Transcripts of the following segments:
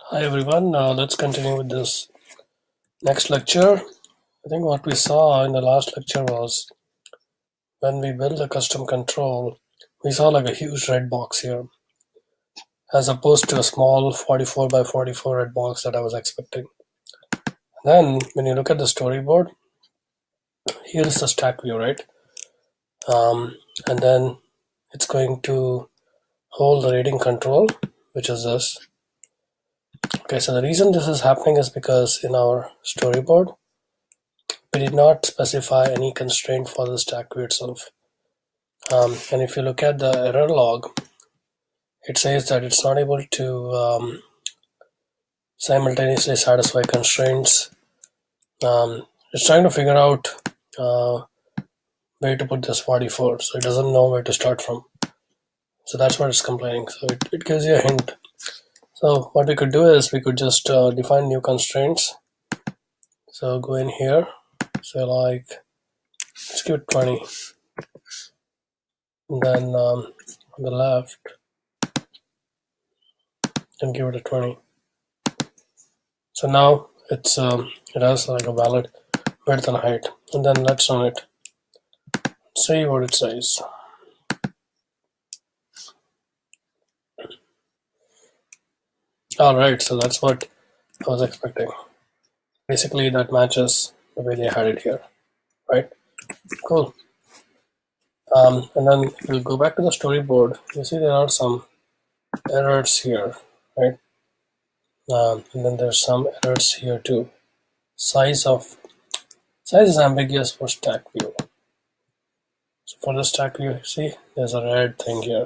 Hi everyone, let's continue with this next lecture. I think what we saw in the last lecture was when we build a custom control, we saw like a huge red box here as opposed to a small 44 by 44 red box that I was expecting. Then when you look at the storyboard, here is the stack view, right? And then it's going to hold the reading control, which is this. Okay, so the reason this is happening is because in our storyboard, we did not specify any constraint for the stack view itself. And if you look at the error log, it says that it's not able to simultaneously satisfy constraints. It's trying to figure out where to put this 44, so it doesn't know where to start from. So that's what it's complaining. So it gives you a hint. So what we could do is we could just define new constraints. So go in here, say like, let's give it 20. And then on the left, and give it a 20. So now it has like a valid width and height. And then let's run it. See what it says. Alright, so that's what I was expecting. Basically that matches the way they had it here. Right? Cool. And then if you go back to the storyboard, you see there are some errors here, right? And then there's some errors here too. Size is ambiguous for stack view. So for the stack view, see there's a red thing here.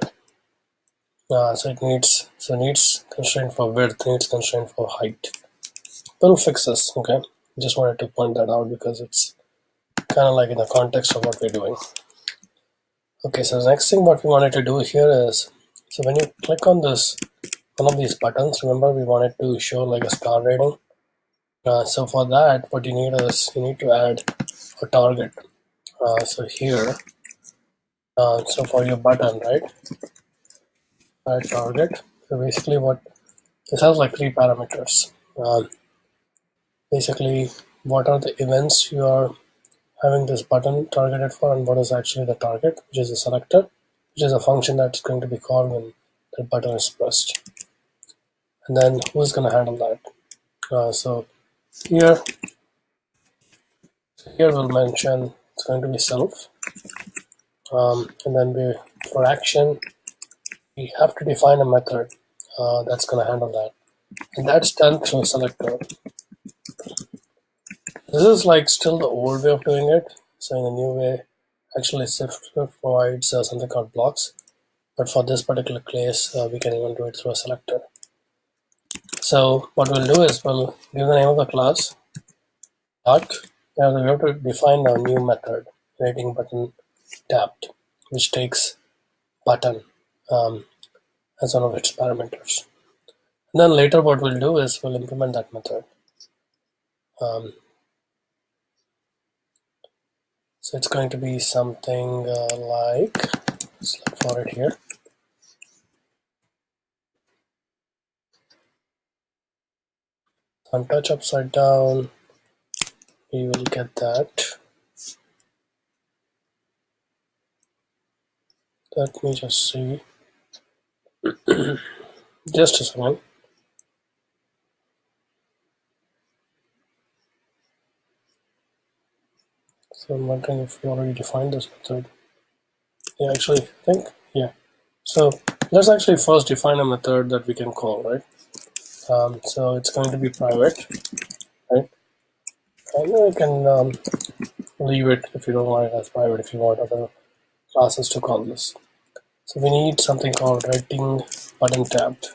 So it needs constraint for width, needs constraint for height. We'll fix this, okay? Just wanted to point that out because it's kind of like in the context of what we're doing. Okay, so the next thing what we wanted to do here is, so when you click on this, one of these buttons, remember we wanted to show like a star rating. So for that, what you need is, you need to add a target. So here, so for your button, right? Add target. So basically this has like 3 parameters. Basically, what are the events you are having this button targeted for, and what is actually the target, which is a selector, which is a function that's going to be called when that button is pressed. And then who's going to handle that? So here we'll mention it's going to be self. And then for action, we have to define a method that's going to handle that. And that's done through selector. This is like still the old way of doing it. So in a new way, actually Swift provides something called blocks. But for this particular case, we can even do it through a selector. So what we'll do is we'll give the name of the class, but we have to define a new method, rating button tapped, which takes button as one of its parameters. And then later what we'll do is we'll implement that method. So it's going to be something like, let's look for it here. On touch upside down, we will get that. Let me just see. Just a second. So I'm wondering if we already defined this method. Yeah, actually, I think, yeah. So let's actually first define a method that we can call, right? So it's going to be private, right? And then you can leave it if you don't want it as private, if you want other classes to call this. So we need something called rating button tapped.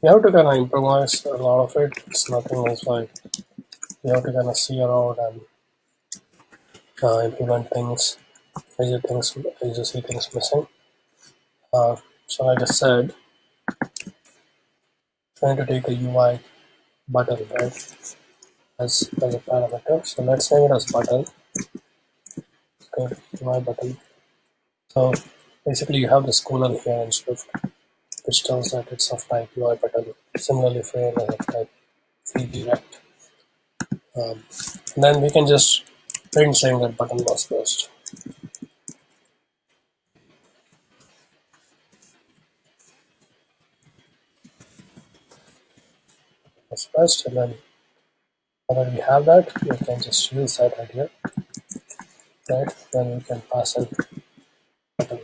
We have to kind of improvise a lot of it. It's nothing else like we have to kind of see around and implement things. As you see things missing. So like I said, trying to take a UI button, right, as a parameter. So let's name it as button. Okay, UI button. So basically you have this colon here in Swift. which tells that it's of type UIButton. Similarly, frame is of type direct. And then we can just print saying that button was pressed. Was pressed, and then now that we have that, we can just use that right here. Right? Then we can pass in button.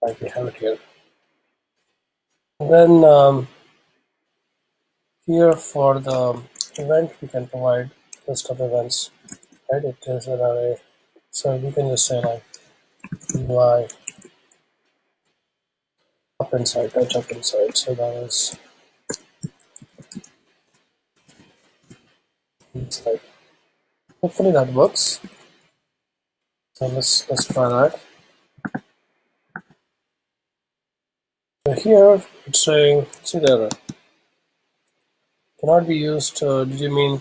Like we have it here. And then here for the event, we can provide list of events. Right? It is an array. So we can just say like UI up inside, touch up inside. So that is inside. Hopefully that works. So let's try that. So here it's saying, see there, cannot be used. Did you mean?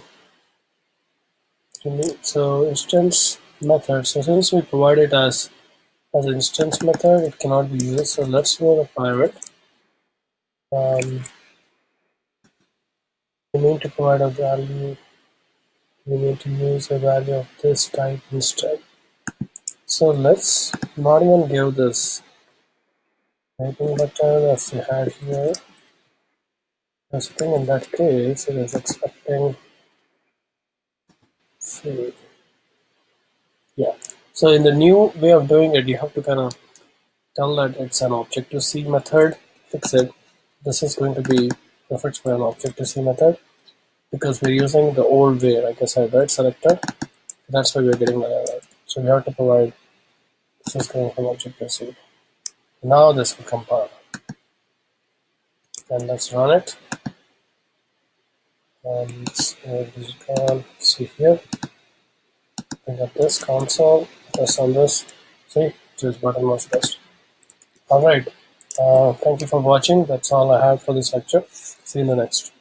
So instance method. So since we provide it as instance method, it cannot be used. So let's go to private. We need to provide a value. We need to use a value of this type instead. So let's not even give this typing button as we had here. I think in that case it is expecting. See, yeah. So in the new way of doing it, you have to kind of tell that it's an Objective-C method. Fix it. This is going to be referred by an Objective-C method because we're using the old way, like I said, right? Selector. That's why we're getting that error. So we have to provide. This is coming from Objective-C. Now this will compile. And let's run it. And see here. We got this console. Press on this. See, this button was pressed. All right. Thank you for watching. That's all I have for this lecture. See you in the next.